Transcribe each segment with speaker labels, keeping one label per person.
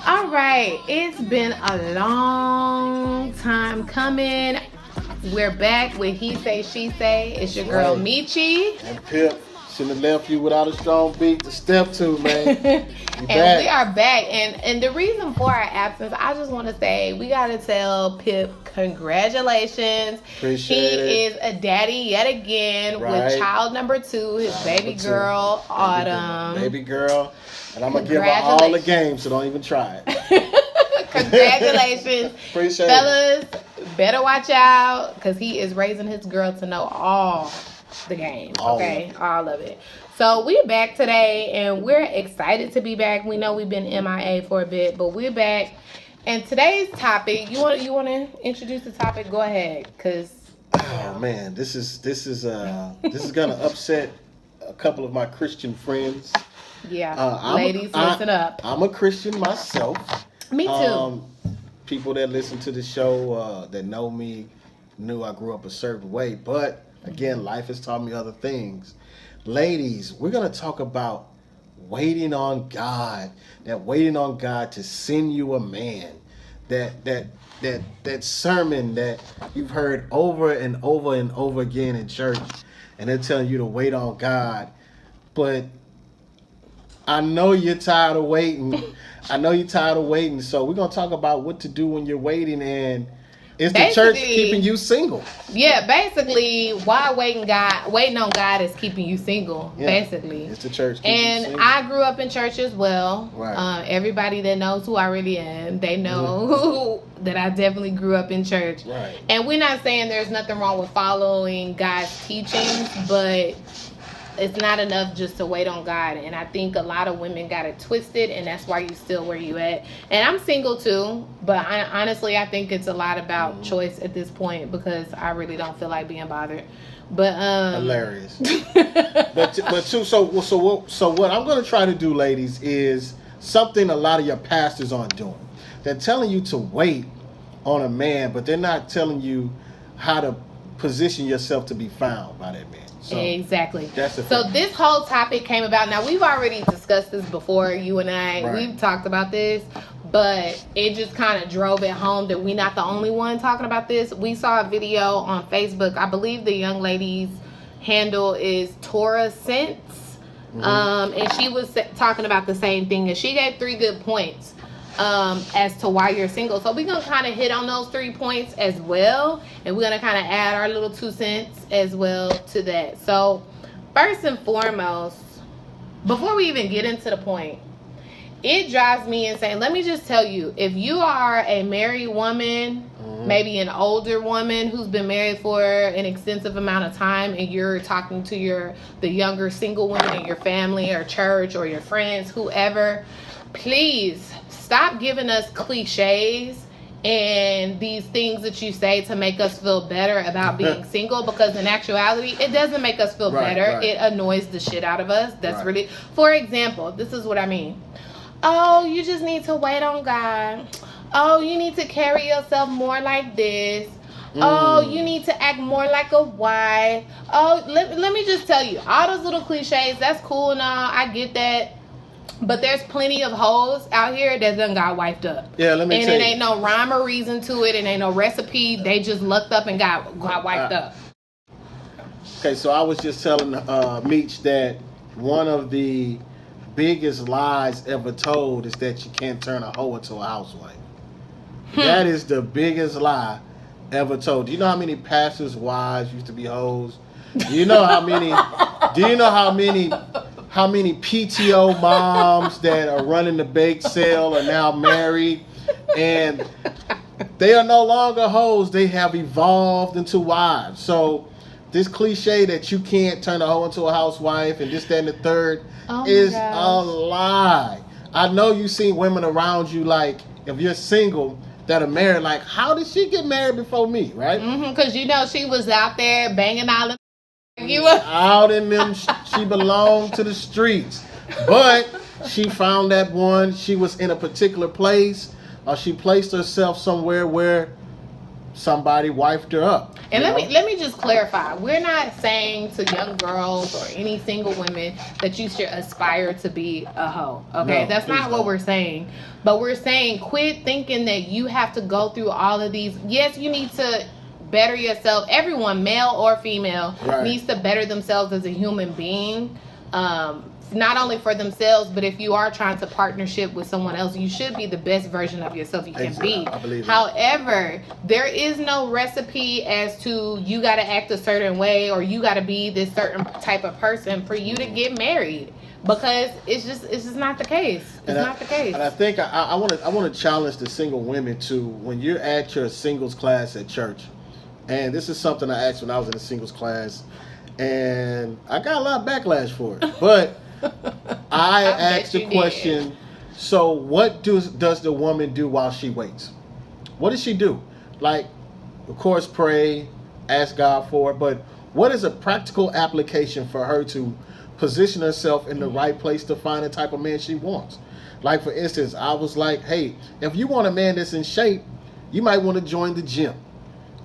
Speaker 1: All right, it's been a long time coming. We're back with He Say, She Say. It's your girl, Michi.
Speaker 2: And Pip. Shouldn't have left you without a strong beat to step to, man.
Speaker 1: And we are back. And the reason for our absence, I just want to say, we got to tell Pip congratulations.
Speaker 2: Appreciate it.
Speaker 1: He is a daddy yet again with child number 2, his baby girl, Autumn.
Speaker 2: Baby girl. And I'm going to give her all the games, so don't even try it.
Speaker 1: Congratulations.
Speaker 2: Appreciate
Speaker 1: Fellas, better watch out, because he is raising his girl to know all the game. All of it. So we're back today, and we're excited to be back. We know we've been MIA for a bit, but we're back. And today's topic, you want to introduce the topic? Go ahead, because
Speaker 2: oh man, this is gonna upset a couple of my Christian friends.
Speaker 1: Yeah, ladies, listen up.
Speaker 2: I'm a Christian myself.
Speaker 1: Me too.
Speaker 2: People that listen to the show that know me knew I grew up a certain way, but again, life has taught me other things. Ladies, we're going to talk about waiting on God. That waiting on God to send you a man. That sermon that you've heard over and over and over again in church. And they're telling you to wait on God. But I know you're tired of waiting. So we're going to talk about what to do when you're waiting, and is the church keeping you single?
Speaker 1: Yeah, basically, why waiting on God is keeping you single, basically.
Speaker 2: It's the church keeping you single.
Speaker 1: I grew up in church as well.
Speaker 2: Right.
Speaker 1: Everybody that knows who I really am, they know that I definitely grew up in church.
Speaker 2: Right.
Speaker 1: And we're not saying there's nothing wrong with following God's teachings, but it's not enough just to wait on God. And I think a lot of women got it twisted, and that's why you're still where you at. And I'm single too, but honestly, I think it's a lot about choice at this point, because I really don't feel like being bothered. But
Speaker 2: hilarious. but too, so what I'm going to try to do, ladies, is something a lot of your pastors aren't doing. They're telling you to wait on a man, but they're not telling you how to position yourself to be found by that man. So
Speaker 1: exactly.
Speaker 2: That's the
Speaker 1: so
Speaker 2: thing.
Speaker 1: This whole topic came about. Now, we've already discussed this before, you and I.
Speaker 2: Right.
Speaker 1: We've talked about this, but it just kind of drove it home that we're not the only one talking about this. We saw a video on Facebook. I believe the young lady's handle is Torah Sense. And she was talking about the same thing, and she gave 3 good points as to why you're single. So we're going to kind of hit on those 3 points as well, and we're going to kind of add our little 2 cents as well to that. So first and foremost, before we even get into the point, it drives me insane. Let me just tell you, if you are a married woman, maybe an older woman who's been married for an extensive amount of time, and you're talking to the younger single women in your family or church or your friends, whoever, please stop giving us cliches and these things that you say to make us feel better about being single, because in actuality, it doesn't make us feel better. Right. It annoys the shit out of us. That's really, for example, this is what I mean. Oh, you just need to wait on God. Oh, you need to carry yourself more like this. Oh, you need to act more like a wife. Oh, let me just tell you, all those little cliches, that's cool and all. I get that. But there's plenty of hoes out here that done got wiped up.
Speaker 2: Yeah, let me tell you.
Speaker 1: And it ain't no rhyme or reason to it. It ain't no recipe. They just lucked up and got wiped up.
Speaker 2: Okay, so I was just telling Meech that one of the biggest lies ever told is that you can't turn a hoe into a housewife. That is the biggest lie ever told. Do you know how many pastors' wives used to be hoes? Do you know how many PTO moms that are running the bake sale are now married, and they are no longer hoes. They have evolved into wives. So this cliche that you can't turn a hoe into a housewife and this, that, and the third is a lie. I know you've seen women around you, like, if you're single, that are married, like, how did she get married before me, right?
Speaker 1: Because she was out there banging all the
Speaker 2: out in them, she belonged to the streets. But she found that one, she was in a particular place, or she placed herself somewhere where somebody wifed her up.
Speaker 1: And let me just clarify. We're not saying to young girls or any single women that you should aspire to be a hoe. Okay?
Speaker 2: No,
Speaker 1: That's not
Speaker 2: please
Speaker 1: what
Speaker 2: don't.
Speaker 1: we're saying. But we're saying quit thinking that you have to go through all of these. Yes, you need to better yourself. Everyone, male or female,
Speaker 2: Right.
Speaker 1: needs to better themselves as a human being. Not only for themselves, but if you are trying to partnership with someone else, you should be the best version of yourself you can
Speaker 2: Exactly.
Speaker 1: be.
Speaker 2: I believe that.
Speaker 1: However, there is no recipe as to you got to act a certain way or you got to be this certain type of person for you to get married, because it's just not the case. It's not the case.
Speaker 2: And I think I want to challenge the single women to, when you're at your singles class at church, and this is something I asked when I was in a singles class, and I got a lot of backlash for it, but I asked the question, so what does the woman do while she waits? What does she do? Like, of course, pray, ask God for it, but what is a practical application for her to position herself in the right place to find the type of man she wants? Like, for instance, I was like, hey, if you want a man that's in shape, you might want to join the gym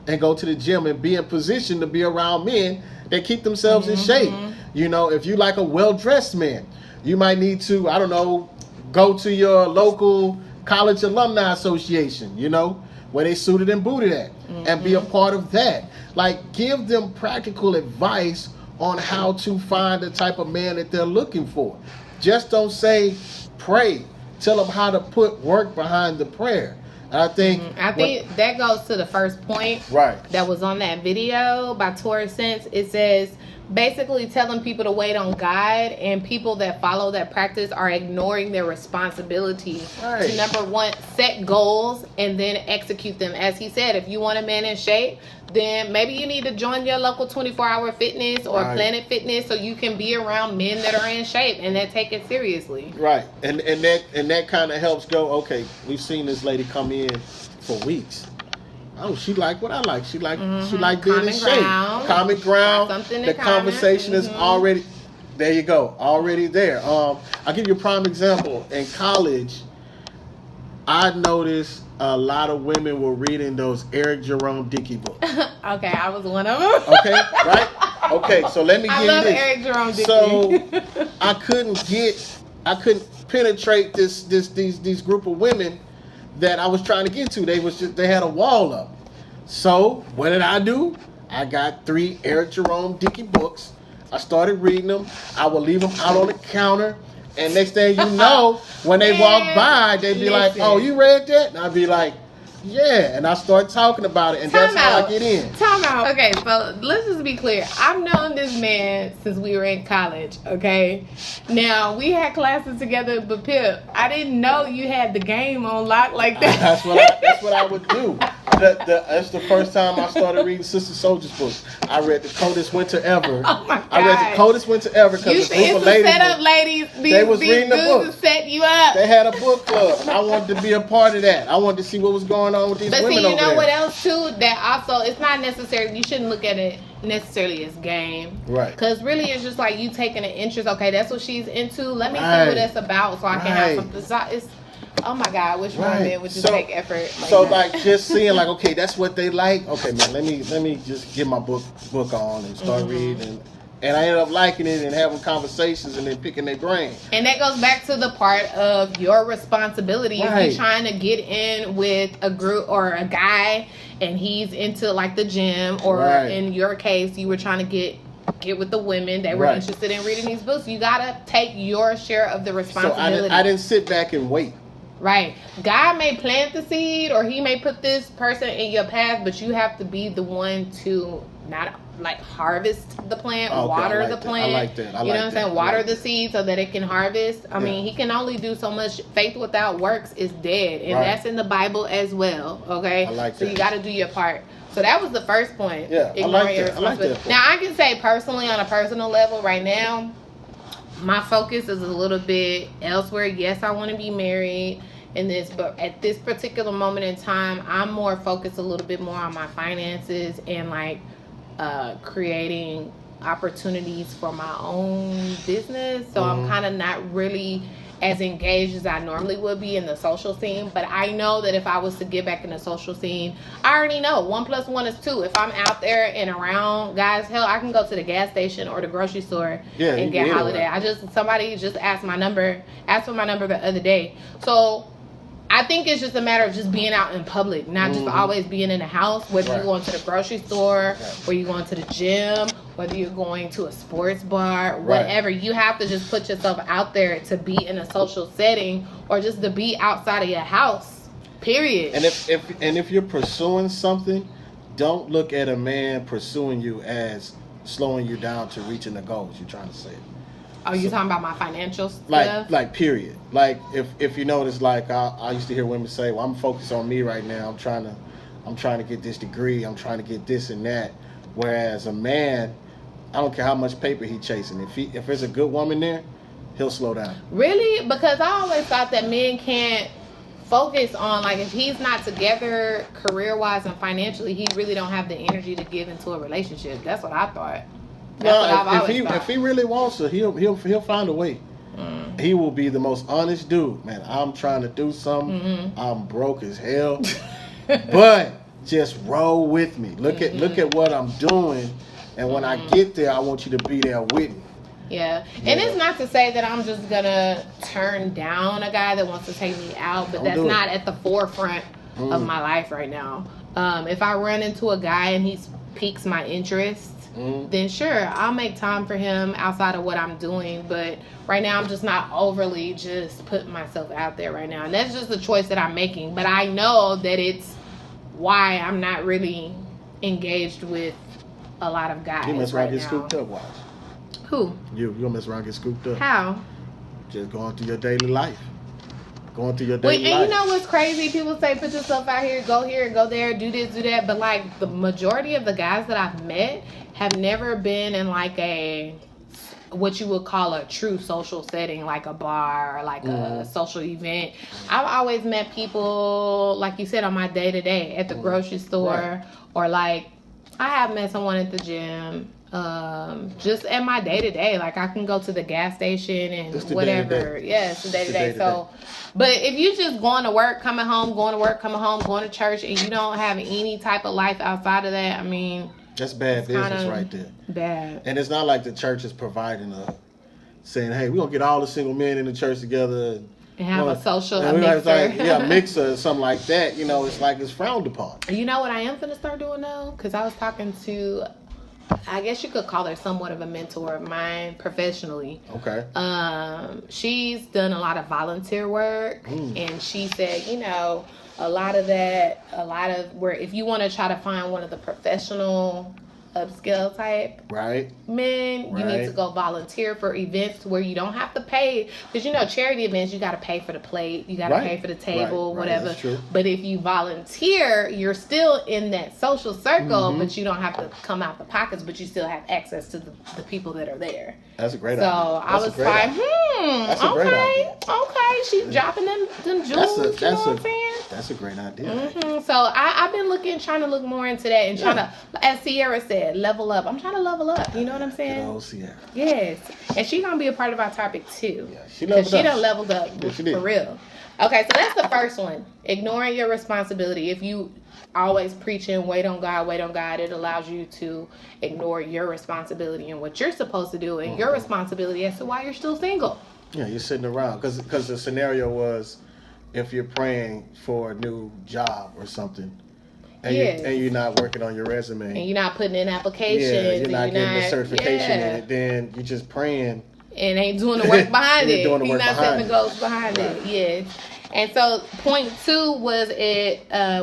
Speaker 2: and go to the gym and be in position to be around men that keep themselves in shape. You know, if you like a well-dressed man, you might need to, I don't know, go to your local college alumni association, you know, where they suited and booted at, and be a part of that. Like, give them practical advice on how to find the type of man that they're looking for. Just don't say pray. Tell them how to put work behind the prayer. And I think
Speaker 1: that goes to the first point
Speaker 2: right.
Speaker 1: that was on that video by Torah Sense. It says basically telling people to wait on God, and people that follow that practice are ignoring their responsibility
Speaker 2: Right.
Speaker 1: to, number one, set goals and then execute them. As he said, if you want a man in shape, then maybe you need to join your local 24-hour fitness or
Speaker 2: Right.
Speaker 1: Planet Fitness so you can be around men that are in shape and that take it seriously.
Speaker 2: Right, and that kind of helps go. Okay, we've seen this lady come in for weeks. Oh, she like what I like. She like being
Speaker 1: Common
Speaker 2: in shape.
Speaker 1: ground.
Speaker 2: Common ground.
Speaker 1: Got something in
Speaker 2: The
Speaker 1: common.
Speaker 2: conversation is already there. You go, already there. I'll give you a prime example. In college, I noticed a lot of women were reading those Eric Jerome Dickey books.
Speaker 1: Okay, I was one of them.
Speaker 2: Okay, right? Okay, so let me give
Speaker 1: I
Speaker 2: you
Speaker 1: love
Speaker 2: this.
Speaker 1: Eric Jerome Dickey.
Speaker 2: So I couldn't penetrate these group of women that I was trying to get to. They had a wall up. So what did I do? I got 3 Eric Jerome Dickey books. I started reading them. I would leave them out on the counter. And next thing you know, when they walk by, they'd be like,
Speaker 1: Listen.
Speaker 2: "Oh, you read that?" And I'd be like, "Yeah." And I start talking about it, and that's how I get in.
Speaker 1: Time out. Okay, so let's just be clear. I've known this man since we were in college, okay? Now, we had classes together, but Pip, I didn't know you had the game on lock like that.
Speaker 2: That's what I would do. That's the first time I started reading Sister Soldier's books. I read The Coldest Winter Ever.
Speaker 1: Oh my God.
Speaker 2: I read The Coldest Winter Ever
Speaker 1: You
Speaker 2: because a
Speaker 1: see,
Speaker 2: group
Speaker 1: it's
Speaker 2: of
Speaker 1: a
Speaker 2: ladies,
Speaker 1: setup, ladies.
Speaker 2: they was reading the
Speaker 1: dudes
Speaker 2: book.
Speaker 1: to set you up.
Speaker 2: they had a book club. And I wanted to be a part of that. I wanted to see what was going on with these
Speaker 1: But
Speaker 2: women
Speaker 1: see, you
Speaker 2: over
Speaker 1: know
Speaker 2: there.
Speaker 1: what else too? That also, it's not necessarily, you shouldn't look at it necessarily as game.
Speaker 2: Right.
Speaker 1: Because really it's just like you taking an interest. Okay, that's what she's into. Let me see
Speaker 2: Right.
Speaker 1: what that's about so I can
Speaker 2: Right.
Speaker 1: have something. So it's, oh my God, which one
Speaker 2: Right.
Speaker 1: man would just
Speaker 2: So-
Speaker 1: take effort?
Speaker 2: So
Speaker 1: that?
Speaker 2: like just seeing like, okay, that's what they like. Okay, man, let me just get my book on and start reading. And I ended up liking it and having conversations and then picking their brain.
Speaker 1: And that goes back to the part of your responsibility. If
Speaker 2: Right.
Speaker 1: you're trying to get in with a group or a guy and he's into like the gym, or
Speaker 2: Right.
Speaker 1: in your case, you were trying to get with the women that were
Speaker 2: Right.
Speaker 1: interested in reading these books, you gotta take your share of the
Speaker 2: So
Speaker 1: responsibility.
Speaker 2: I didn't sit back and wait.
Speaker 1: Right. God may plant the seed or he may put this person in your path, but you have to be the one to not like harvest the plant,
Speaker 2: Okay,
Speaker 1: water
Speaker 2: I like
Speaker 1: the
Speaker 2: that.
Speaker 1: plant.
Speaker 2: I like that. I
Speaker 1: You
Speaker 2: like
Speaker 1: know what I'm
Speaker 2: that.
Speaker 1: saying?
Speaker 2: I
Speaker 1: Water
Speaker 2: like
Speaker 1: the
Speaker 2: that.
Speaker 1: seed so that it can harvest. I mean, he can only do so much. Faith without works is dead. And
Speaker 2: Right.
Speaker 1: that's in the Bible as well. Okay?
Speaker 2: I like
Speaker 1: So
Speaker 2: that.
Speaker 1: you got to do your part. So that was the first point.
Speaker 2: Yeah, I
Speaker 1: Ignoring
Speaker 2: like
Speaker 1: your
Speaker 2: that. I like that
Speaker 1: responsibility.
Speaker 2: point.
Speaker 1: Now, I can say personally, on a personal level right now, my focus is a little bit elsewhere. Yes, I want to be married in this, but at this particular moment in time, I'm more focused a little bit more on my finances and like creating opportunities for my own business. So I'm kind of not really as engaged as I normally would be in the social scene. But I know that if I was to get back in the social scene, I already know 1 + 1 is 2. If I'm out there and around guys, hell, I can go to the gas station or the grocery store and get Holiday. Somebody just asked for my number the other day. So I think it's just a matter of just being out in public, not just always being in the house, whether you're going to the grocery store, or you're going to the gym, whether you're going to a sports bar, whatever. You have to just put yourself out there to be in a social setting or just to be outside of your house, period.
Speaker 2: And if you're pursuing something, don't look at a man pursuing you as slowing you down to reaching the goals you're trying to say.
Speaker 1: Oh, you talking about my financial stuff?
Speaker 2: Like period. Like if you notice, like I used to hear women say, "Well, I'm focused on me right now. I'm trying to get this degree. I'm trying to get this and that." Whereas a man, I don't care how much paper he's chasing. If there's a good woman there, he'll slow down.
Speaker 1: Really? Because I always thought that men can't focus on, like, if he's not together career-wise and financially, he really don't have the energy to give into a relationship. That's what I thought.
Speaker 2: If he really wants to, he'll find a way. He will be the most honest dude. Man, I'm trying to do something. I'm broke as hell, but just roll with me. Look at what I'm doing, and when I get there, I want you to be there with me.
Speaker 1: Yeah, and it's not to say that I'm just gonna turn down a guy that wants to take me out, but that's not at the forefront of my life right now. If I run into a guy and he piques my interest, then sure, I'll make time for him outside of what I'm doing. But right now, I'm just not overly just putting myself out there right now. And that's just the choice that I'm making. But I know that it's why I'm not really engaged with a lot of guys.
Speaker 2: You mess around
Speaker 1: right
Speaker 2: get
Speaker 1: now.
Speaker 2: scooped up, watch.
Speaker 1: Who?
Speaker 2: You gonna mess around get scooped up.
Speaker 1: How?
Speaker 2: Just going through your daily life. Going through your daily life.
Speaker 1: And you know what's crazy? People say put yourself out here, go there, do this, do that. But like the majority of the guys that I've met have never been in like a what you would call a true social setting, like a bar or like a social event. I've always met people, like you said, on my day-to-day at the grocery store, or like I have met someone at the gym. Just at my day-to-day, like I can go to the gas station and whatever. Yeah, it's the day-to-day. So, but if you just going to work, coming home, going to work, coming home, going to church, and you don't have any type of life outside of that, I mean,
Speaker 2: that's bad business right there.
Speaker 1: Bad.
Speaker 2: And it's not like the church is providing saying, hey, we're going to get all the single men in the church together
Speaker 1: and have a social
Speaker 2: mixer. A mixer or something like that. You know, it's like it's frowned upon.
Speaker 1: You know what I am going to start doing though? Because I was talking to, I guess you could call her somewhat of a mentor of mine professionally.
Speaker 2: Okay.
Speaker 1: She's done a lot of volunteer work, and she said, you know, a lot of where if you want to try to find one of the professional upscale type men, you need to go volunteer for events where you don't have to pay, because you know charity events you got to pay for the plate, you got to pay for the table, whatever. That's true. But if you volunteer, you're still in that social circle, but you don't have to come out the pockets, but you still have access to the people that are there.
Speaker 2: That's a great idea.
Speaker 1: So I was like, okay, she's dropping them jewels. You know what I'm saying?
Speaker 2: That's a great idea.
Speaker 1: So I've been trying to look more into that and trying to, as Sierra said, level up. I'm trying to level up. You know what I'm saying?
Speaker 2: Good old Sierra.
Speaker 1: Yes, and she's gonna be a part of our topic too.
Speaker 2: Yeah, she done
Speaker 1: leveled up for real. Okay, so that's the first one. Ignoring your responsibility. If you always preaching, wait on God, it allows you to ignore your responsibility and what you're supposed to do and your responsibility as to why you're still single.
Speaker 2: Yeah, you're sitting around because the scenario was if you're praying for a new job or something. And, you're not working on your resume. And
Speaker 1: you're not putting in applications.
Speaker 2: Yeah, you're not getting the certification in it. Then you're just praying.
Speaker 1: And ain't doing the work behind it.
Speaker 2: You're
Speaker 1: not setting the goals behind it. Yes. And so point 2 was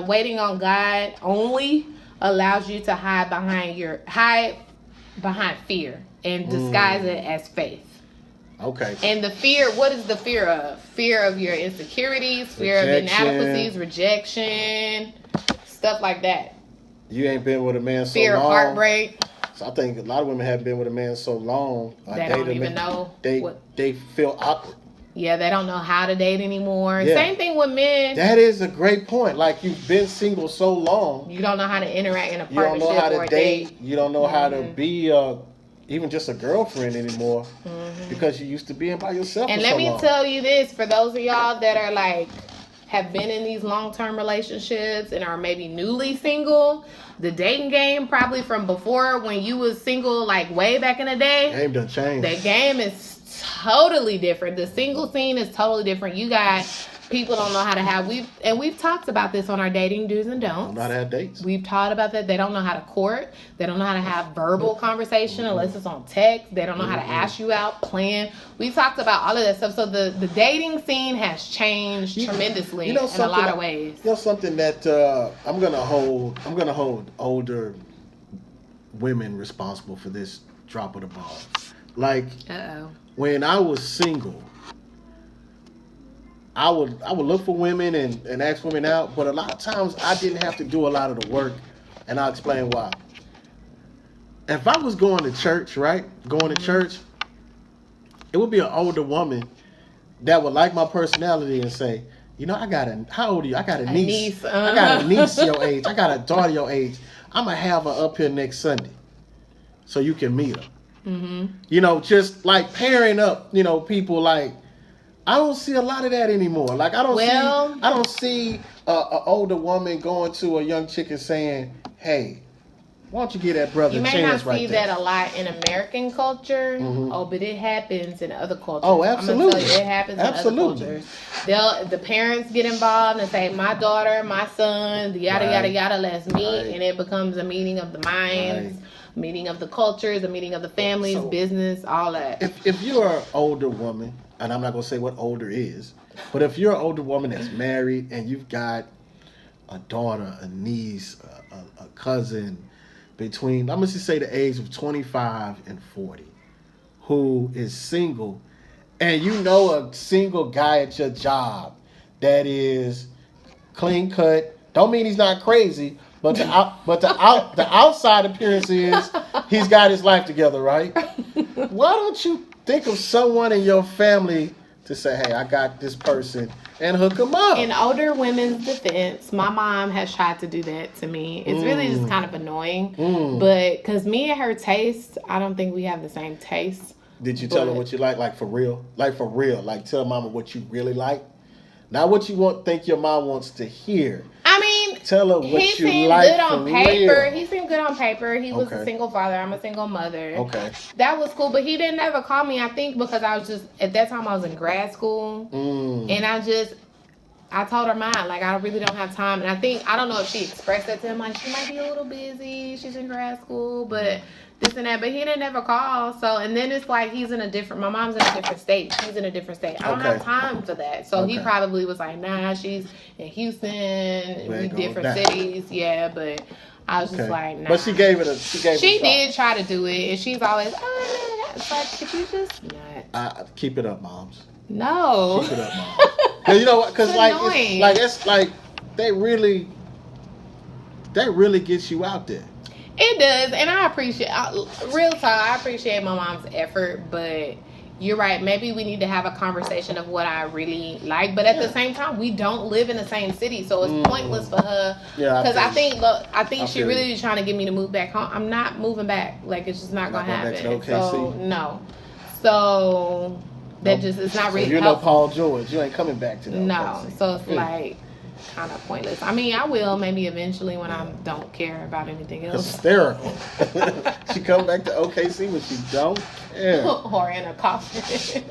Speaker 1: waiting on God only allows you to hide behind fear and disguise it as faith.
Speaker 2: Okay.
Speaker 1: And the fear, what is the fear of? Fear of your insecurities, fear of inadequacies, rejection, stuff like that.
Speaker 2: You ain't been with a man so long.
Speaker 1: Fear of heartbreak.
Speaker 2: So I think a lot of women haven't been with a man so long.
Speaker 1: They don't even know.
Speaker 2: They feel awkward.
Speaker 1: Yeah, they don't know how to date anymore. Yeah. Same thing with men.
Speaker 2: That is a great point. Like, you've been single so long.
Speaker 1: You don't know how to interact in a partnership.
Speaker 2: You don't know how to date. You don't know how to be even just a girlfriend anymore because you used to being by yourself.
Speaker 1: And
Speaker 2: for
Speaker 1: let
Speaker 2: so
Speaker 1: me
Speaker 2: long.
Speaker 1: tell you this, for those of y'all that are like, have been in these long-term relationships and are maybe newly single, the dating game probably from before when you was single, like way back in the day,
Speaker 2: Game done changed.
Speaker 1: the game is totally different. The single scene is totally different. You got people don't know how to have we've talked about this on our dating do's and don'ts.
Speaker 2: Don't know how to have dates.
Speaker 1: We've taught about that. They don't know how to court. They don't know how to have verbal conversation unless it's on text. They don't know how to ask you out, plan. We talked about all of that stuff. So the dating scene has changed tremendously in a lot of ways.
Speaker 2: You know something that I'm gonna hold older women responsible for this drop of the ball. Like when I was single, I would look for women and ask women out, but a lot of times I didn't have to do a lot of the work, and I'll explain why. If I was going to church, right? Going to church, it would be an older woman that would like my personality and say, you know, how old are you? I got a niece. I got a niece your age. I got a daughter your age. I'm going to have her up here next Sunday so you can meet her.
Speaker 1: Mm-hmm.
Speaker 2: You know, just like pairing up, you know, people like, I don't see a lot of that anymore. Like I don't see an older woman going to a young chick and saying, "Hey, why don't you give that brother a chance right there?"
Speaker 1: You may not see that a lot in American culture. Oh, but it happens in other cultures.
Speaker 2: Oh, absolutely.
Speaker 1: I'm gonna tell you, it happens in other cultures. The parents get involved and say, "My daughter, my son, the yada yada yada, let's meet," and it becomes a meeting of the minds. Meeting of the cultures, a meeting of the families, business, all that.
Speaker 2: If you're an older woman, and I'm not going to say what older is, but if you're an older woman that's married and you've got a daughter, a niece, a cousin between, I'm going to just say the age of 25 and 40, who is single, and you know a single guy at your job that is clean cut, don't mean he's not crazy, but the outside appearance is he's got his life together, right? Why don't you think of someone in your family to say, hey, I got this person, and hook them up?
Speaker 1: In older women's defense, my mom has tried to do that to me. It's really just kind of annoying. But because me and her taste, I don't think we have the same taste.
Speaker 2: Did you tell her what you like for real? Like for real. Like tell mama what you really like. Not what you think your mom wants to hear.
Speaker 1: I mean,
Speaker 2: tell her what
Speaker 1: he
Speaker 2: you
Speaker 1: seemed
Speaker 2: like
Speaker 1: good on
Speaker 2: for
Speaker 1: paper.
Speaker 2: real.
Speaker 1: He seemed good on paper. He was a single father. I'm a single mother.
Speaker 2: Okay.
Speaker 1: That was cool, but he didn't ever call me, I think, because I was just, at that time I was in grad school. And I told her mine, like, I really don't have time. And I don't know if she expressed that to him, like, she might be a little busy. She's in grad school, but this and that. But he didn't ever call. So, and then it's like my mom's in a different state. She's in a different state. I don't have time for that. So he probably was like, nah, she's in Houston, we different cities. Yeah, but I was just like, nah.
Speaker 2: But she gave it a
Speaker 1: She did try to do it. And she's always, it's like, could you just not?
Speaker 2: Keep it up, moms.
Speaker 1: No.
Speaker 2: Keep it up, moms. Cause you know what? Cause it's like they really gets you out there.
Speaker 1: It does, and I appreciate real talk. I appreciate my mom's effort, but you're right. Maybe we need to have a conversation of what I really like. But at the same time, we don't live in the same city, so it's pointless for her.
Speaker 2: Yeah,
Speaker 1: because I think she really is trying to get me to move back home. I'm not moving back. Like it's just not gonna happen. So no. So that just it's not really.
Speaker 2: You're no Paul George. You ain't coming back to that.
Speaker 1: No. So it's like kind of pointless. I mean, I will maybe eventually when I don't care about anything else.
Speaker 2: Hysterical. She come back to OKC when she don't care.
Speaker 1: Or in a coffin.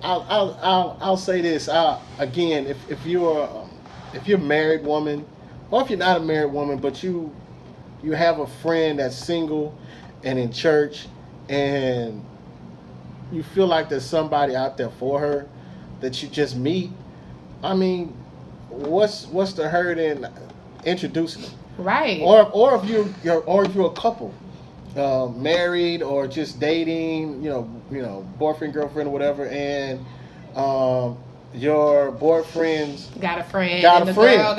Speaker 2: I'll say this. Again, if you're a married woman, or if you're not a married woman, but you have a friend that's single and in church, and you feel like there's somebody out there for her that you just meet, I mean, what's the hurt in introducing them?
Speaker 1: Right.
Speaker 2: Or if you're a couple, married or just dating, you know, boyfriend, girlfriend, or whatever, and your boyfriend's
Speaker 1: got a friend.
Speaker 2: Got a friend.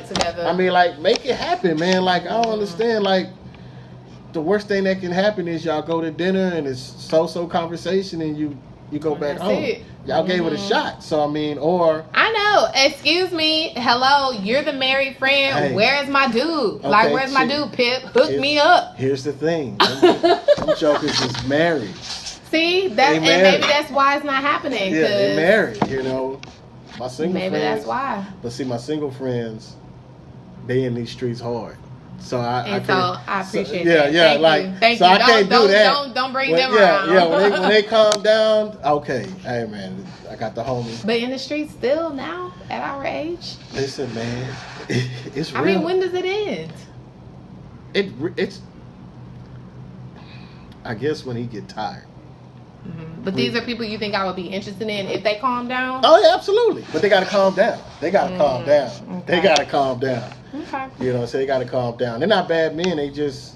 Speaker 1: Together.
Speaker 2: I mean, like, make it happen, man. Like, I don't understand. Like, the worst thing that can happen is y'all go to dinner and it's so conversation and you you go back
Speaker 1: That's
Speaker 2: home.
Speaker 1: it.
Speaker 2: Y'all gave it a shot. So I mean, or
Speaker 1: I know. Excuse me. Hello, you're the married friend.
Speaker 2: Hey.
Speaker 1: Where's my dude?
Speaker 2: Okay,
Speaker 1: Like, where's my
Speaker 2: see,
Speaker 1: dude, Pip? Hook me up.
Speaker 2: Here's the thing. Them jokers is married.
Speaker 1: See, that, and
Speaker 2: married.
Speaker 1: maybe that's why it's not happening.
Speaker 2: Yeah, they
Speaker 1: 'cause
Speaker 2: married. You know, my single
Speaker 1: maybe
Speaker 2: friends.
Speaker 1: that's why.
Speaker 2: But see, my single friends, they in these streets hard. So I
Speaker 1: appreciate
Speaker 2: yeah,
Speaker 1: that.
Speaker 2: Yeah,
Speaker 1: Thank
Speaker 2: like
Speaker 1: you. Thank
Speaker 2: so
Speaker 1: you.
Speaker 2: I can't do that.
Speaker 1: Don't bring
Speaker 2: When-
Speaker 1: them around.
Speaker 2: when they calm down, okay. Hey man, I got the homies.
Speaker 1: But in the streets still now at our age.
Speaker 2: Listen, man, it's real.
Speaker 1: I mean, when does it end?
Speaker 2: It's. I guess when he get tired.
Speaker 1: But these are people you think I would be interested in if they calm down.
Speaker 2: Oh yeah, absolutely. But they gotta calm down. They gotta calm down.
Speaker 1: Okay.
Speaker 2: They gotta calm down.
Speaker 1: Okay.
Speaker 2: You know, so they gotta calm down. They're not bad men. They just,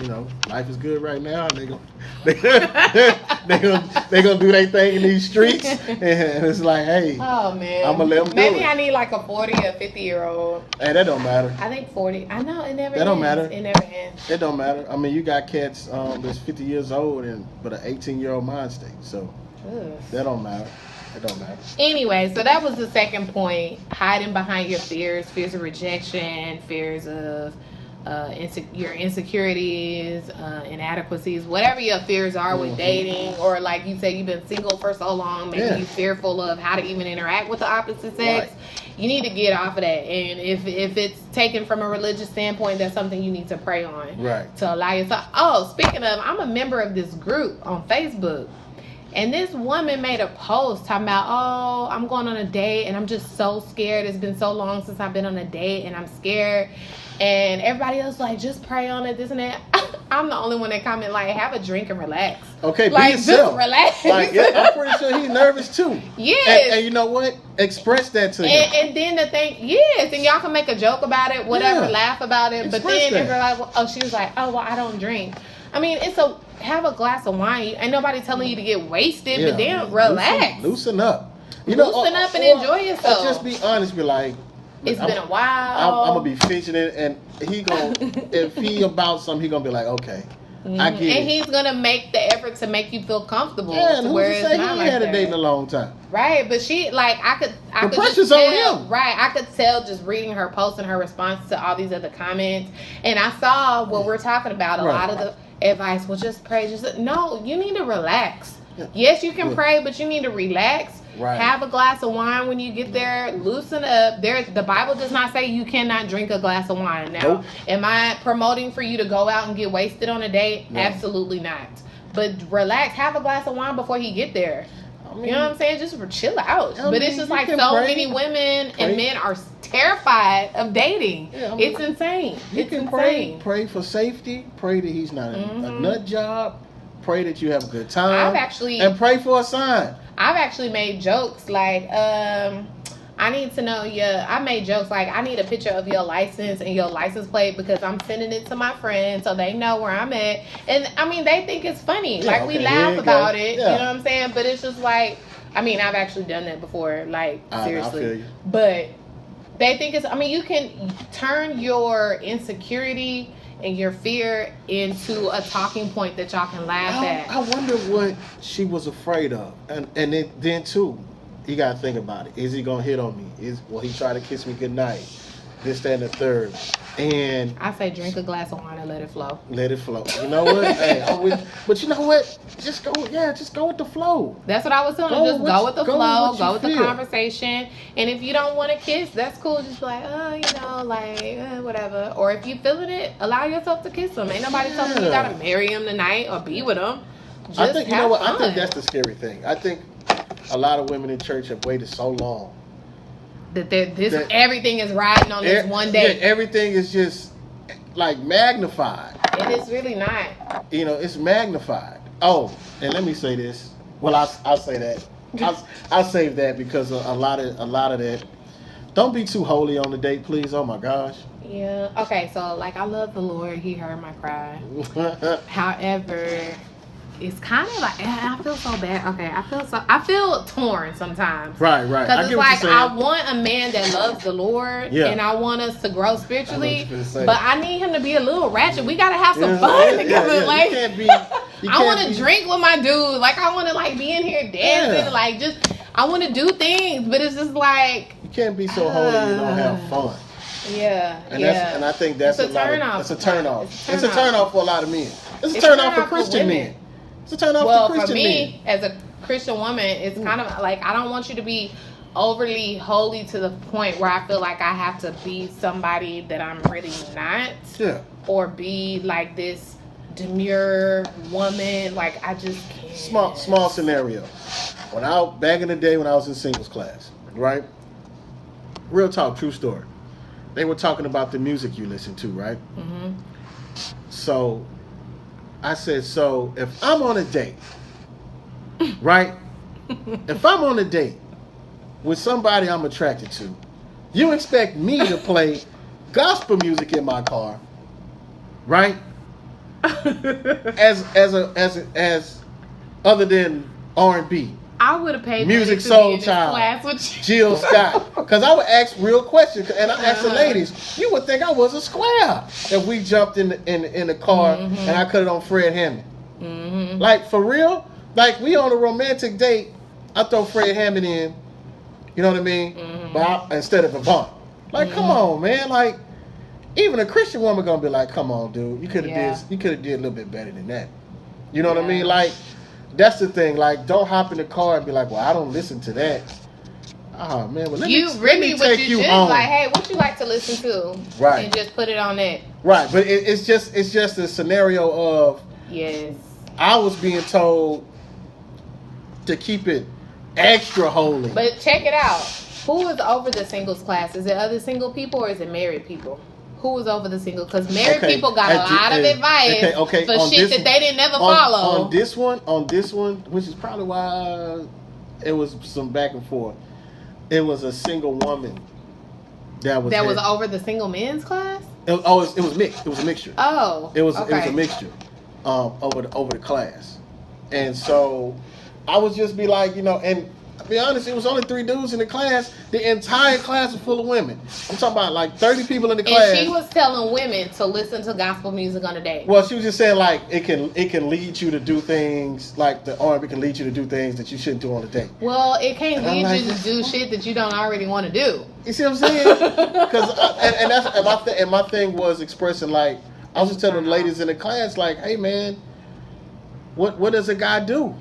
Speaker 2: you know, life is good right now. And they gonna do their thing in these streets. And it's like, hey,
Speaker 1: Oh man.
Speaker 2: I'ma let 'em do
Speaker 1: Maybe
Speaker 2: it.
Speaker 1: I need like a 40 or 50-year-old.
Speaker 2: hey, that don't matter.
Speaker 1: I think 40. I know it never.
Speaker 2: That don't
Speaker 1: ends.
Speaker 2: matter.
Speaker 1: It never ends.
Speaker 2: It don't matter. I mean, you got cats that's 50 years old but an 18-year-old mind state. So
Speaker 1: Ugh.
Speaker 2: that don't matter. It don't matter.
Speaker 1: Anyway, so that was the second point: hiding behind your fears of rejection, fears of your insecurities, inadequacies, whatever your fears are with dating, or like you say, you've been single for so long, maybe
Speaker 2: Yeah.
Speaker 1: you're fearful of how to even interact with the opposite sex.
Speaker 2: Right.
Speaker 1: You need to get off of that, and if it's taken from a religious standpoint, that's something you need to pray on.
Speaker 2: Right.
Speaker 1: To allow yourself. Oh, speaking of, I'm a member of this group on Facebook. And this woman made a post talking about, oh, I'm going on a date and I'm just so scared. It's been so long since I've been on a date and I'm scared. And everybody else like, just pray on it, this and that. I'm the only one that comment like, have a drink and relax.
Speaker 2: Okay,
Speaker 1: Like,
Speaker 2: be yourself.
Speaker 1: just relax.
Speaker 2: Like, yeah, I'm pretty sure he's nervous too.
Speaker 1: Yes.
Speaker 2: And you know what? Express that to him.
Speaker 1: And then the thing, yes, and y'all can make a joke about it, whatever,
Speaker 2: Yeah.
Speaker 1: laugh about it. But
Speaker 2: Express
Speaker 1: then
Speaker 2: that.
Speaker 1: everybody, like, oh, she was like, oh, well, I don't drink. I mean, have a glass of wine. Ain't nobody telling you to get wasted, but damn, relax.
Speaker 2: Loosen up.
Speaker 1: Loosen up and enjoy yourself.
Speaker 2: Or just be honest. Be like,
Speaker 1: It's been a
Speaker 2: I'm
Speaker 1: while.
Speaker 2: gonna be fidgeting, and he gonna if he about something, he gonna be like, okay, I get
Speaker 1: and
Speaker 2: it.
Speaker 1: he's gonna make the effort to make you feel comfortable.
Speaker 2: Yeah, and
Speaker 1: to
Speaker 2: who's
Speaker 1: where
Speaker 2: to
Speaker 1: it's
Speaker 2: say he
Speaker 1: not
Speaker 2: ain't
Speaker 1: like
Speaker 2: had a
Speaker 1: that.
Speaker 2: date in a long time?
Speaker 1: Right, but she like I could
Speaker 2: The
Speaker 1: just
Speaker 2: pressure's on
Speaker 1: tell,
Speaker 2: him.
Speaker 1: right? I could tell just reading her post and her response to all these other comments, and I saw what we're talking about. A
Speaker 2: Right.
Speaker 1: lot of the advice, well, just pray. Just no, you need to relax.
Speaker 2: Yeah.
Speaker 1: Yes, you can
Speaker 2: Yeah.
Speaker 1: pray, but you need to relax.
Speaker 2: Right.
Speaker 1: Have a glass of wine when you get there. Loosen up. The Bible does not say you cannot drink a glass of wine. Now,
Speaker 2: Nope.
Speaker 1: am I promoting for you to go out and get wasted on a date?
Speaker 2: No.
Speaker 1: Absolutely not. But relax. Have a glass of wine before he get there.
Speaker 2: I mean,
Speaker 1: You know what I'm saying? Just chill out.
Speaker 2: I
Speaker 1: But
Speaker 2: mean,
Speaker 1: it's just
Speaker 2: you
Speaker 1: like
Speaker 2: can
Speaker 1: so
Speaker 2: pray.
Speaker 1: many women
Speaker 2: Pray.
Speaker 1: and men are terrified of dating.
Speaker 2: Yeah, I mean,
Speaker 1: It's insane.
Speaker 2: You
Speaker 1: It's
Speaker 2: can
Speaker 1: insane.
Speaker 2: pray for safety. Pray that he's not a
Speaker 1: Mhm.
Speaker 2: nut job. Pray that you have a good time. and pray for a sign.
Speaker 1: I've actually made jokes like, I need to know I made jokes like, I need a picture of your license and your license plate because I'm sending it to my friends so they know where I'm at. And I mean, they think it's funny.
Speaker 2: Yeah,
Speaker 1: Like, we
Speaker 2: okay,
Speaker 1: laugh
Speaker 2: here you
Speaker 1: about
Speaker 2: go.
Speaker 1: it.
Speaker 2: Yeah.
Speaker 1: You know what I'm saying? But it's just like, I mean, I've actually done that before. Like,
Speaker 2: I
Speaker 1: seriously.
Speaker 2: feel you.
Speaker 1: But they think it's, I mean, you can turn your insecurity and your fear into a talking point that y'all can laugh at.
Speaker 2: I wonder what she was afraid of, and then too, you gotta think about it. Is he gonna hit on me? Will he try to kiss me goodnight? This, that, and the third, and
Speaker 1: I say drink a glass of wine and let it flow.
Speaker 2: let it flow. You know what? Hey, but you know what? Just go with the flow.
Speaker 1: That's what I was telling
Speaker 2: Go
Speaker 1: you. Just
Speaker 2: with
Speaker 1: go with the
Speaker 2: go with
Speaker 1: flow,
Speaker 2: what you
Speaker 1: go with the
Speaker 2: feel.
Speaker 1: conversation. And if you don't want to kiss, that's cool. Just be like, whatever. Or if you feeling it, allow yourself to kiss them. Ain't nobody telling you you
Speaker 2: Yeah.
Speaker 1: gotta marry him tonight or be with him. Just
Speaker 2: I think you know
Speaker 1: have
Speaker 2: what? I
Speaker 1: fun.
Speaker 2: think that's the scary thing. I think a lot of women in church have waited so long.
Speaker 1: that
Speaker 2: that-
Speaker 1: everything is riding on this one day.
Speaker 2: Yeah, everything is just like magnified.
Speaker 1: It is really not.
Speaker 2: You know, it's magnified. Oh, and let me say this. Well, I'll say that. I'll save that because a lot of that. Don't be too holy on the date, please. Oh my gosh.
Speaker 1: Yeah. Okay. So like, I love the Lord. He heard my cry. However, it's kind of like, I feel so bad. Okay, I feel torn sometimes.
Speaker 2: Right.
Speaker 1: Because
Speaker 2: I
Speaker 1: it's
Speaker 2: get what
Speaker 1: like,
Speaker 2: you're
Speaker 1: I
Speaker 2: saying.
Speaker 1: want a man that loves the Lord,
Speaker 2: Yeah.
Speaker 1: and I want us to grow spiritually.
Speaker 2: I know what you're gonna say.
Speaker 1: But I need him to be a little ratchet. We gotta have some
Speaker 2: Yeah,
Speaker 1: fun
Speaker 2: yeah,
Speaker 1: together.
Speaker 2: yeah.
Speaker 1: Like, I want to drink with my dude. Like, I want to, like, be in here dancing.
Speaker 2: Yeah.
Speaker 1: Like, just, I want to do things. But it's just like...
Speaker 2: You can't be so holy you don't have fun.
Speaker 1: Yeah,
Speaker 2: And I think that's
Speaker 1: it's a turn off.
Speaker 2: It's a turn off. It's a turn off for a lot of men. It's a turn off for Christian men. It's a turn off for Christian men.
Speaker 1: Well, for me, as a Christian woman, it's kind of like, I don't want you to be overly holy to the point where I feel like I have to be somebody that I'm really not.
Speaker 2: Yeah.
Speaker 1: Or be like this demure woman. Like, I just can't.
Speaker 2: Small scenario. Back in the day when I was in singles class, right? Real talk, true story. They were talking about the music you listen to, right?
Speaker 1: Mm-hmm.
Speaker 2: So I said, so if I'm on a date, right? If I'm on a date with somebody I'm attracted to, you expect me to play gospel music in my car, right? as other than R&B.
Speaker 1: I would have paid
Speaker 2: Music
Speaker 1: money to
Speaker 2: Soul
Speaker 1: be in this
Speaker 2: Child,
Speaker 1: class with you.
Speaker 2: Jill Scott. Because I would ask real questions, and I asked the ladies. You would think I was a square if we jumped in the car and I cut it on Fred Hammond.
Speaker 1: Mm-hmm.
Speaker 2: Like, for real? Like, we on a romantic date, I throw Fred Hammond in. You know what I mean?
Speaker 1: Mm-hmm.
Speaker 2: But instead of Avant. Like, come on, man. Like, even a Christian woman gonna be like, come on, dude. You could have did a little bit better than that. You know what I mean? Like, that's the thing. Like, don't hop in the car and be like, well, I don't listen to that. Oh, man. Well, let me take you home.
Speaker 1: Like, hey, what you like to listen to?
Speaker 2: Right.
Speaker 1: And just put it on that.
Speaker 2: Right. But it's just a scenario of,
Speaker 1: yes,
Speaker 2: I was being told to keep it extra holy.
Speaker 1: But check it out. Who is over the singles class? Is it other single people or is it married people? Who was over the single? Because married people got a lot of advice for shit that they didn't never follow.
Speaker 2: On this one, which is probably why it was some back and forth. It was a single woman that was
Speaker 1: over the single men's class.
Speaker 2: It was mixed. It was a mixture.
Speaker 1: Oh,
Speaker 2: it was a mixture over the class, and so I would just be like, and to be honest, it was only 3 dudes in the class. The entire class was full of women. I'm talking about like 30 people in the class.
Speaker 1: And she was telling women to listen to gospel music on a date.
Speaker 2: Well, she was just saying like it can lead you to do things, like the R&B can lead you to do things that you shouldn't do on a date.
Speaker 1: Well, it can't lead you to do shit that you don't already want to do.
Speaker 2: You see what I'm saying? Because my thing was expressing, like, I was just telling the ladies in the class, like, hey man, what does a guy do?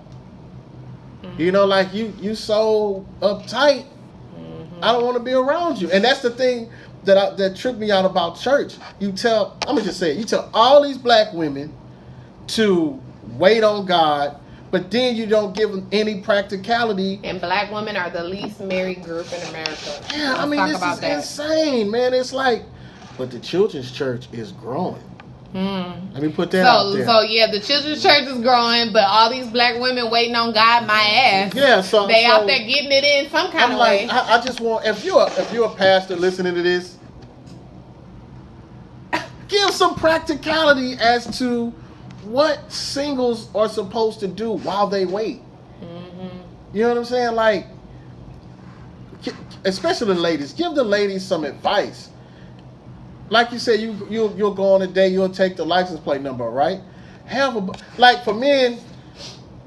Speaker 2: You know, like you so uptight. I don't want to be around you. And that's the thing that tripped me out about church. I'm gonna just say it. You tell all these black women to wait on God, but then you don't give them any practicality.
Speaker 1: And black women are the least married group in America.
Speaker 2: Yeah, I mean, this is insane, man. It's like, but the children's church is growing. Let me put that out there.
Speaker 1: So yeah, the children's church is growing, but all these black women waiting on God, my ass.
Speaker 2: Yeah, so
Speaker 1: they out there getting it in some kind of way.
Speaker 2: I just want, if you're a pastor listening to this, give some practicality as to what singles are supposed to do while they wait. You know what I'm saying? Like, especially the ladies, give the ladies some advice. Like you said, you'll go on a date, you'll take the license plate number, right? Like for men,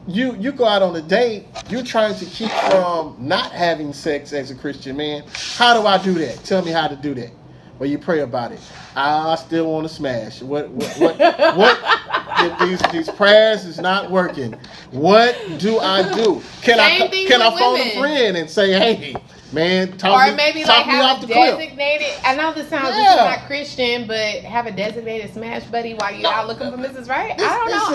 Speaker 2: you go out on a date, you're trying to keep from not having sex as a Christian man. How do I do that? Tell me how to do that. Well, you pray about it. I still want to smash. What these prayers is not working. What do I do? Can I phone a friend and say, hey, man, talk me off the
Speaker 1: designated. I know this is not Christian, but have a designated smash buddy while you're out looking for Mrs. Right. I don't know.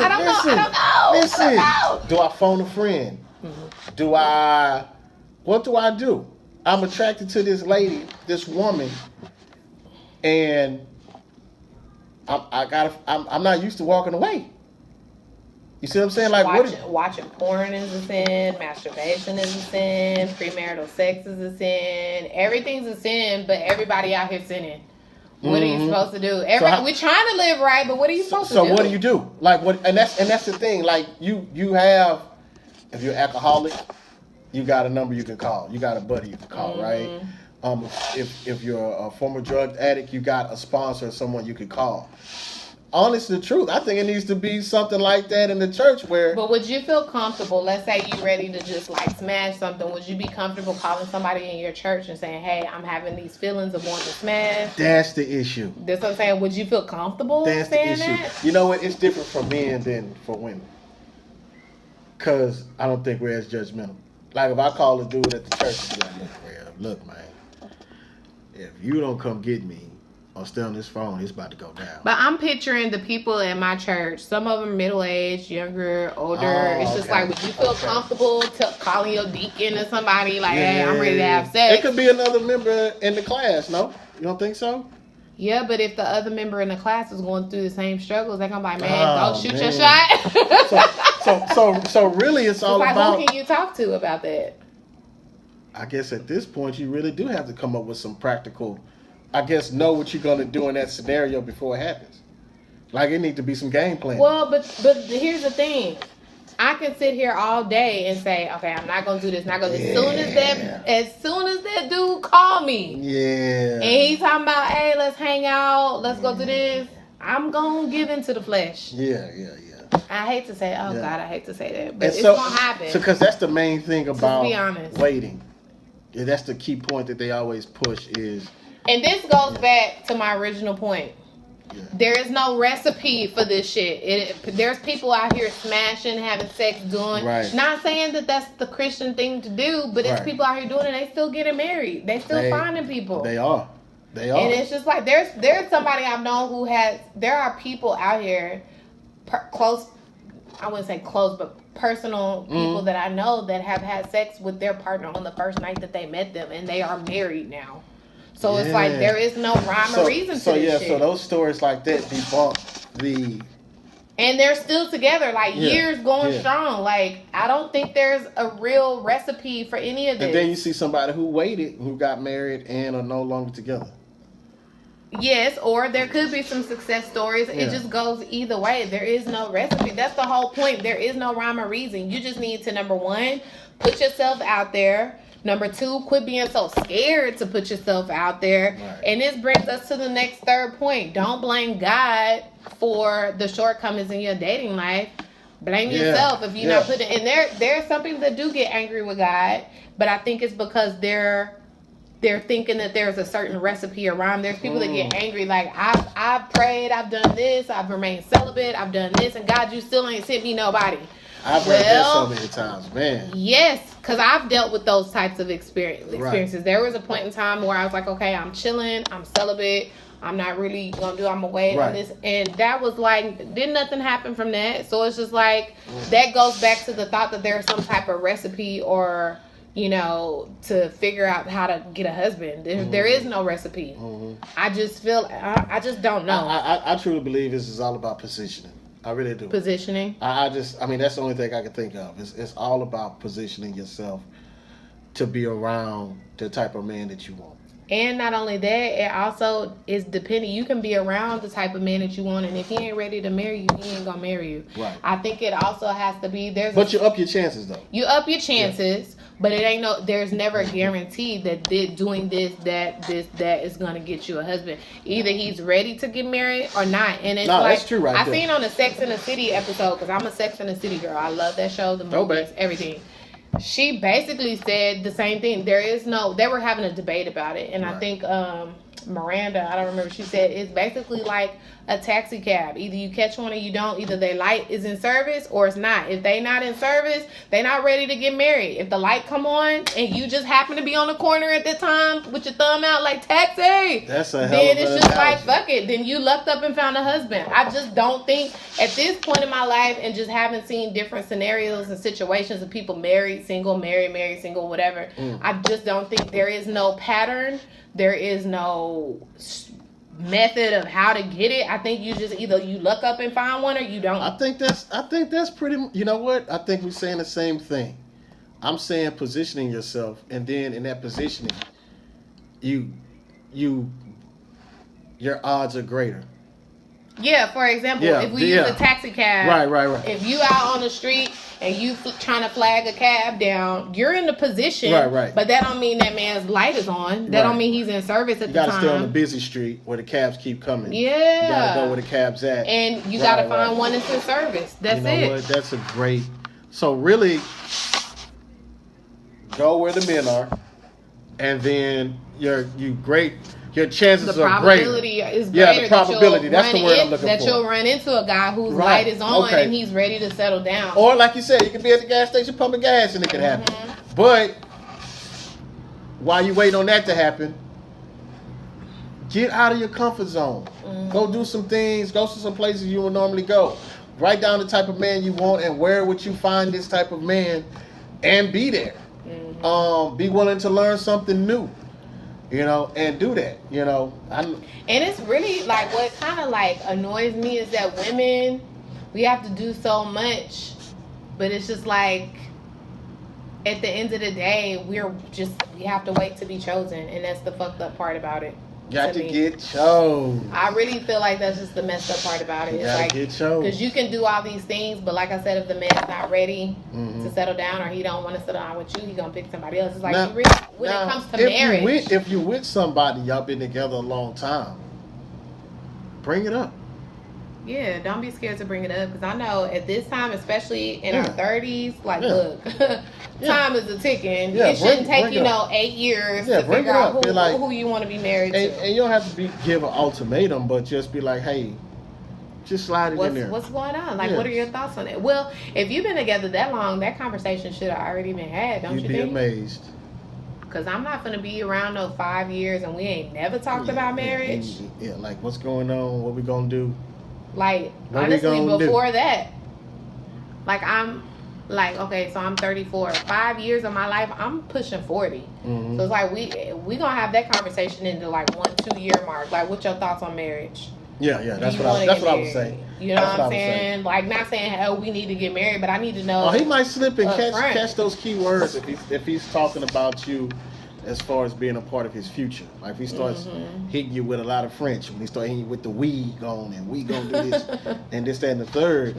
Speaker 2: Listen. Do I phone a friend? What do I do? I'm attracted to this lady, this woman, and I'm not used to walking away. You see what I'm saying? Like
Speaker 1: watching porn is a sin, masturbation is a sin, premarital sex is a sin. Everything's a sin, but everybody out here sinning. What are you supposed to do? We're trying to live right, but what are you supposed to do?
Speaker 2: So what do you do? Like what? And that's the thing. Like you have, if you're alcoholic, you got a number you can call. You got a buddy you can call, right? If you're a former drug addict, you got a sponsor, someone you can call. honest to the truth, I think it needs to be something like that in the church where.
Speaker 1: But would you feel comfortable? Let's say you ready to just like smash something. Would you be comfortable calling somebody in your church and saying, "Hey, I'm having these feelings of wanting to smash"?
Speaker 2: That's the issue.
Speaker 1: That's what I'm saying. Would you feel comfortable
Speaker 2: That's the
Speaker 1: saying
Speaker 2: issue.
Speaker 1: that?
Speaker 2: You know what? It's different for men than for women. Because I don't think we're as judgmental. Like if I call a dude at the church and be like, look, man, if you don't come get me or stay on this phone, it's about to go down.
Speaker 1: But I'm picturing the people in my church. Some of them middle-aged, younger, older.
Speaker 2: Oh,
Speaker 1: It's just
Speaker 2: okay.
Speaker 1: like, would you feel
Speaker 2: Okay.
Speaker 1: comfortable calling your deacon or somebody like, "Hey, I'm ready to have sex"?
Speaker 2: It could be another member in the class, no? You don't think so?
Speaker 1: Yeah, but if the other member in the class is going through the same struggles, they're gonna be like, "Man,
Speaker 2: Oh,
Speaker 1: go shoot
Speaker 2: man.
Speaker 1: your shot."
Speaker 2: So really it's all
Speaker 1: like,
Speaker 2: about,
Speaker 1: who can you talk to about that?
Speaker 2: I guess at this point you really do have to come up with some practical, I guess, know what you're going to do in that scenario before it happens. Like it need to be some game plan.
Speaker 1: Well, but here's the thing. I can sit here all day and say, "Okay, I'm not gonna do this. Not gonna." As soon as that dude call me,
Speaker 2: Yeah.
Speaker 1: and he's talking about, "Hey, let's hang out. Let's go do this." I'm gonna give into the flesh.
Speaker 2: Yeah.
Speaker 1: I hate to say,
Speaker 2: Yeah.
Speaker 1: God, I hate to say that, but
Speaker 2: And
Speaker 1: it's
Speaker 2: so,
Speaker 1: gonna happen.
Speaker 2: because that's the main thing about
Speaker 1: be honest.
Speaker 2: waiting. Yeah, that's the key point that they always push is.
Speaker 1: And this goes back to my original point.
Speaker 2: Yeah.
Speaker 1: There is no recipe for this shit. There's people out here smashing, having sex, doing.
Speaker 2: Right.
Speaker 1: Not saying that that's the Christian thing to do, but it's
Speaker 2: Right.
Speaker 1: people out here doing it. They still getting married. They still finding people.
Speaker 2: They are.
Speaker 1: And it's just like there's somebody I've known who has. There are people out here, close. I wouldn't say close, but personal people that I know that have had sex with their partner on the first night that they met them, and they are married now. So it's like there is no rhyme or reason to this shit.
Speaker 2: So those stories like that debunk the.
Speaker 1: And they're still together, like years going strong. Like I don't think there's a real recipe for any of this.
Speaker 2: And then you see somebody who waited, who got married and are no longer together.
Speaker 1: Yes, or there could be some success stories.
Speaker 2: Yeah.
Speaker 1: It just goes either way. There is no recipe. That's the whole point. There is no rhyme or reason. You just need to, number one, put yourself out there. Number two, quit being so scared to put yourself out there.
Speaker 2: Right.
Speaker 1: And this brings us to the next third point. Don't blame God for the shortcomings in your dating life. Blame yourself if you're not putting. And there are some people that do get angry with God, but I think it's because they're thinking that there's a certain recipe or rhyme. There's people that get angry like, I've prayed, I've done this, I've remained celibate, I've done this, and God, you still ain't sent me nobody.
Speaker 2: I've heard that so many times, man.
Speaker 1: Yes, because I've dealt with those types of experiences.
Speaker 2: Right.
Speaker 1: There was a point in time where I was like, okay, I'm chilling, I'm celibate, I'm not really gonna do, I'm gonna wait on this. And that was like, didn't nothing happen from that. So it's just like, that goes back to the thought that there's some type of recipe or, you know, to figure out how to get a husband. There is no recipe. I just feel, I just don't know.
Speaker 2: I truly believe this is all about positioning. I really do.
Speaker 1: Positioning.
Speaker 2: I mean, that's the only thing I can think of. It's all about positioning yourself to be around the type of man that you want.
Speaker 1: And not only that, it also is depending. You can be around the type of man that you want, and if he ain't ready to marry you, he ain't gonna marry you.
Speaker 2: Right.
Speaker 1: I think it also has to be
Speaker 2: But you up your chances though.
Speaker 1: You up your chances, but it ain't there's never a guarantee that doing that is gonna get you a husband. Either he's ready to get married or not. And it's like,
Speaker 2: that's true right
Speaker 1: I
Speaker 2: there.
Speaker 1: seen on the Sex and the City episode, because I'm a Sex and the City girl. I love that show, the movies, everything. She basically said the same thing. They were having a debate about it, and I think Miranda, I don't remember, she said it's basically like a taxi cab. Either you catch one or you don't. Either their light is in service or it's not. If they not in service, they not ready to get married. If the light come on and you just happen to be on the corner at the time with your thumb out like taxi,
Speaker 2: that's a hell
Speaker 1: then
Speaker 2: of
Speaker 1: it's
Speaker 2: an
Speaker 1: just
Speaker 2: analogy.
Speaker 1: like fuck it. Then you lucked up and found a husband. I just don't think at this point in my life, and just having seen different scenarios and situations of people married, single, married, single, whatever. I just don't think there is no pattern. There is no method of how to get it. I think you just either you luck up and find one or you don't.
Speaker 2: I think that's pretty. You know what? I think we're saying the same thing. I'm saying positioning yourself, and then in that positioning, your odds are greater.
Speaker 1: Yeah, for example, if we use a taxi cab.
Speaker 2: Right.
Speaker 1: If you out on the street and you trying to flag a cab down, you're in the position.
Speaker 2: Right.
Speaker 1: But that don't mean that man's light is on. That don't mean he's in service at
Speaker 2: you
Speaker 1: the time.
Speaker 2: You gotta stay on the busy street where the cabs keep coming.
Speaker 1: Yeah.
Speaker 2: You gotta go where the cabs at.
Speaker 1: And you gotta find one that's in service. That's
Speaker 2: you know
Speaker 1: it.
Speaker 2: What? That's a great. So really, go where the men are, and then your chances
Speaker 1: the
Speaker 2: are greater.
Speaker 1: probability is greater.
Speaker 2: Yeah, the probability. That's the word I'm looking for.
Speaker 1: That you'll run into a guy whose light is on and he's ready to settle down.
Speaker 2: Or like you said, you could be at the gas station pumping gas and it could happen. But while you wait on that to happen, get out of your comfort zone. Go do some things. Go to some places you would normally go. Write down the type of man you want and where would you find this type of man, and be there. Be willing to learn something new. And do that, And
Speaker 1: it's really like what kind of like annoys me is that women, we have to do so much, but it's just like at the end of the day, we have to wait to be chosen, and that's the fucked up part about it.
Speaker 2: Got to get chosen.
Speaker 1: I really feel like that's just the messed up part about it.
Speaker 2: You gotta get chosen.
Speaker 1: Because you can do all these things, but like I said, if the man's not ready to settle down or he don't want to settle down with you, he gonna pick somebody else. It's like when it comes to marriage.
Speaker 2: If you're with somebody, y'all been together a long time, bring it up.
Speaker 1: Yeah, don't be scared to bring it up, because I know at this time, especially in our 30s, look, time is a ticking. It shouldn't take 8 years to figure out who you want to be married to.
Speaker 2: And you don't have to give an ultimatum, but just be like, hey, just slide it in there.
Speaker 1: What's going on? What are your thoughts on it? Well, if you've been together that long, that conversation should have already been had, don't you think?
Speaker 2: You'd be amazed.
Speaker 1: Because I'm not going to be around 5 years and we ain't never talked about marriage.
Speaker 2: Yeah, like what's going on? What we going to do?
Speaker 1: Honestly, before that, I'm okay, so I'm 34. 5 years of my life, I'm pushing 40. So it's like we gonna have that conversation in the 1-2 year mark. What's your thoughts on marriage?
Speaker 2: Yeah, that's what I was saying.
Speaker 1: You know what I'm saying? Not saying we need to get married, but I need to know.
Speaker 2: Oh, he might slip and catch those key words if he's talking about you as far as being a part of his future. If he starts hitting you with a lot of French, when he starts hitting you with the we gonna do this and this, that, and the third,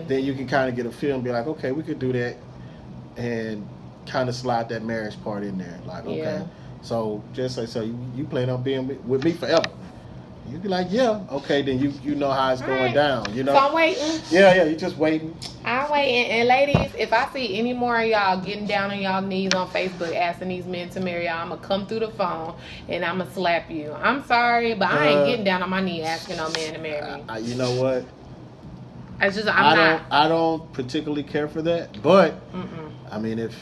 Speaker 2: then you can kind of get a feel and be like, okay, we could do that, and kind of slide that marriage part in there. Okay, so just say, so you plan on being with me forever? You'd be like, yeah, okay, then you know how it's going down, So
Speaker 1: I'm waiting.
Speaker 2: Yeah, you just waiting.
Speaker 1: I'm waiting. And ladies, if I see any more of y'all getting down on y'all knees on Facebook asking these men to marry y'all, I'm going to come through the phone and I'm going to slap you. I'm sorry, but I ain't getting down on my knee asking no man to marry me.
Speaker 2: You know what?
Speaker 1: It's just,
Speaker 2: I don't particularly care for that, but, I mean, if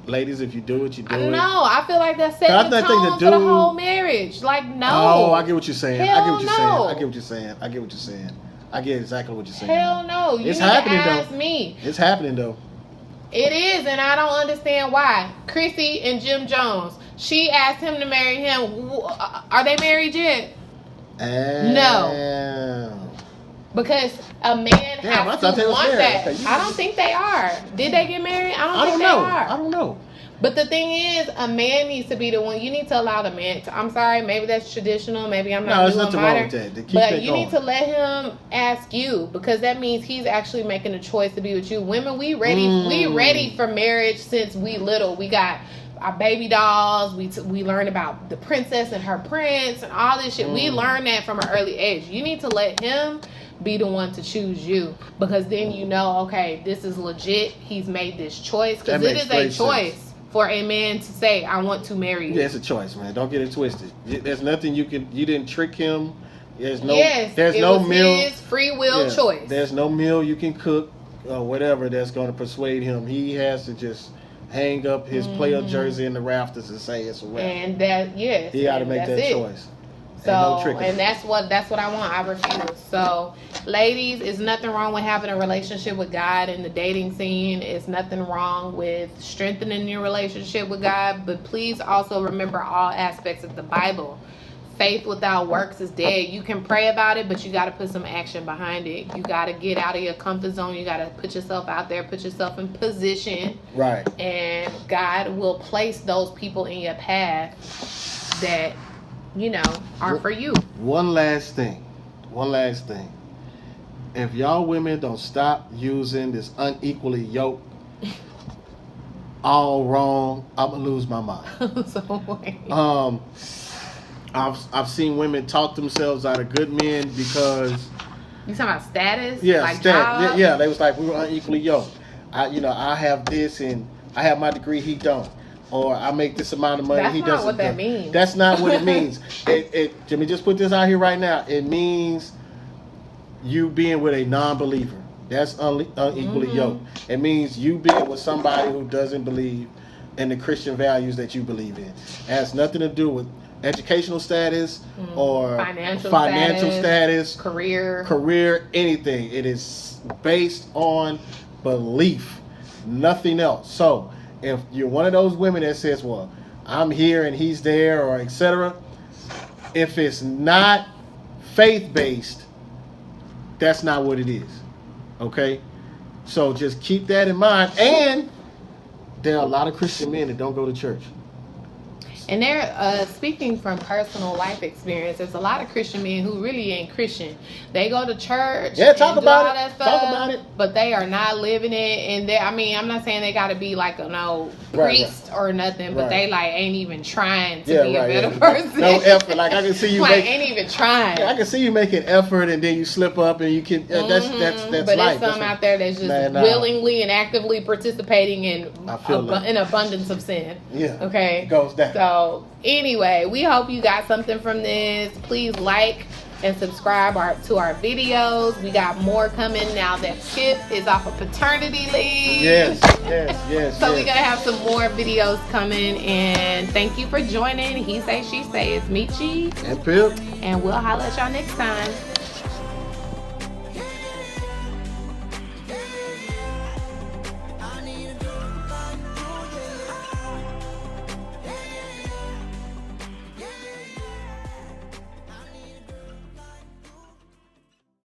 Speaker 2: ladies, if you do it, you do it.
Speaker 1: No, I feel like that's setting the tone for the whole marriage. No.
Speaker 2: Oh, I get what you're saying.
Speaker 1: Hell
Speaker 2: I get what you're
Speaker 1: no.
Speaker 2: saying. I get what you're saying. I get what you're saying. I get exactly what you're saying.
Speaker 1: Hell no. You
Speaker 2: it's
Speaker 1: need
Speaker 2: happening
Speaker 1: to ask
Speaker 2: though.
Speaker 1: me.
Speaker 2: It's happening though.
Speaker 1: It is, and I don't understand why. Chrissy and Jim Jones. She asked him to marry him. Are they married yet? No. Because a man has to want that. Okay, I don't think they are. Did they get married? I don't think they are.
Speaker 2: I don't know.
Speaker 1: But the thing is, a man needs to be the one. You need to allow the man to, I'm sorry, maybe that's traditional. Maybe I'm not doing modern. But you need to let him ask you, because that means he's actually making a choice to be with you. Women, we ready for marriage since we little. We got our baby dolls. We learn about the princess and her prince and all this shit. We learn that from an early age. You need to let him be the one to choose you, because then okay, this is legit. He's made this choice, because it is a choice for a man to say, I want to marry you.
Speaker 2: Yeah, it's a choice, man. Don't get it twisted. There's nothing you didn't trick him. There's no meal.
Speaker 1: His free will choice.
Speaker 2: There's no meal you can cook or whatever that's going to persuade him. He has to just hang up his player jersey in the rafters and say it's a wrap.
Speaker 1: And he
Speaker 2: got to make that choice.
Speaker 1: So, and that's what I want. I refuse. So, ladies, it's nothing wrong with having a relationship with God in the dating scene. It's nothing wrong with strengthening your relationship with God. But please also remember all aspects of the Bible. Faith without works is dead. You can pray about it, but you got to put some action behind it. You got to get out of your comfort zone. You got to put yourself out there, put yourself in position.
Speaker 2: Right.
Speaker 1: And God will place those people in your path that – are for you.
Speaker 2: One last thing. if y'all women don't stop using this unequally yoked, all wrong, I'm gonna lose my mind.
Speaker 1: So wait.
Speaker 2: I've seen women talk themselves out of good men because
Speaker 1: You talking about status?
Speaker 2: yeah,
Speaker 1: like job?
Speaker 2: yeah, they was like we were unequally yoked. I have this and I have my degree, he don't, or I make this amount of money,
Speaker 1: That's
Speaker 2: he
Speaker 1: not
Speaker 2: doesn't.
Speaker 1: what that means.
Speaker 2: That's not what it means. Let me just put this out here right now. It means you being with a non-believer. That's unequally yoked. It means you being with somebody who doesn't believe in the Christian values that you believe in. It has nothing to do with educational status or financial status, career, anything. It is based on belief, nothing else. So if you're one of those women that says, well, I'm here and he's there, or etc., if it's not faith-based, that's not what it is. Okay? So just keep that in mind. And there are a lot of Christian men that don't go to church.
Speaker 1: And they're speaking from personal life experience. There's a lot of Christian men who really ain't Christian. They go to church.
Speaker 2: Yeah, talk
Speaker 1: and
Speaker 2: about
Speaker 1: do all
Speaker 2: it.
Speaker 1: that stuff,
Speaker 2: Talk about it.
Speaker 1: But they are not living it. And I'm not saying they got to be like a priest or nothing, but they like ain't even trying to be a better person.
Speaker 2: No effort. Like I can see you
Speaker 1: like ain't even trying.
Speaker 2: I can see you making effort and then you slip up and you can. That's
Speaker 1: but
Speaker 2: life.
Speaker 1: there's some out there that's just willingly and actively participating in an abundance of sin.
Speaker 2: Yeah.
Speaker 1: Okay.
Speaker 2: It goes down.
Speaker 1: So anyway, we hope you got something from this. Please like and subscribe to our videos. We got more coming now that Chip is off of paternity leave.
Speaker 2: Yes.
Speaker 1: So we're gonna have some more videos coming, and thank you for joining. He Say, She Say. It's Michi
Speaker 2: and Pip.
Speaker 1: and we'll holler at y'all next time.